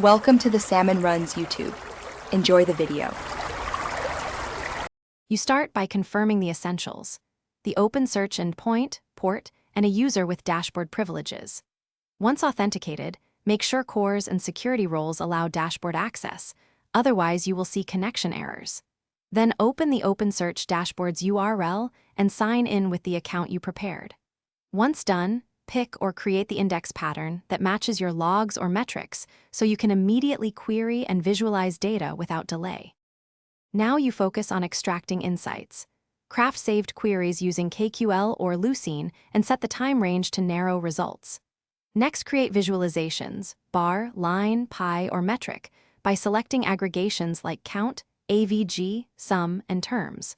Welcome to the Salmon Runs YouTube. Enjoy the video. You start by confirming the essentials: the Opensearch endpoint, port, and a user with dashboard privileges. Once authenticated, make sure cores and security roles allow dashboard access, otherwise you will see connection errors. Then open the Opensearch Dashboard's URL and sign in with the account you prepared. Once done, pick or create the index pattern that matches your logs or metrics so you can immediately query and visualize data without delay. Now you focus on extracting insights. Craft saved queries using KQL or Lucene and set the time range to narrow results. Next, create visualizations, bar, line, pie, or metric, by selecting aggregations like count, AVG, sum, and terms.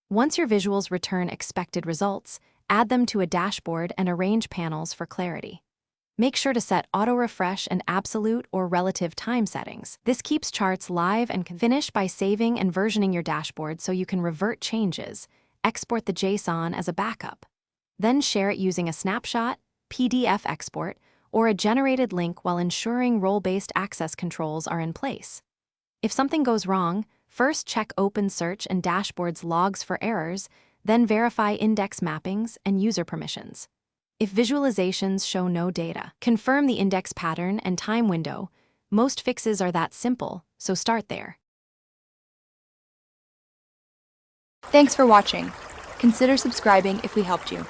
Once your visuals return expected results, add them to a dashboard and arrange panels for clarity. Make sure to set auto-refresh and absolute or relative time settings. This keeps charts live and can finish by saving and versioning your dashboard so you can revert changes, export the JSON as a backup. Then share it using a snapshot, PDF export, or a generated link while ensuring role-based access controls are in place. If something goes wrong, first check Opensearch and Dashboard's logs for errors, then verify index mappings and user permissions. If visualizations show no data, confirm the index pattern and time window. Most fixes are that simple, so start there. Thanks for watching. Consider subscribing if we helped you.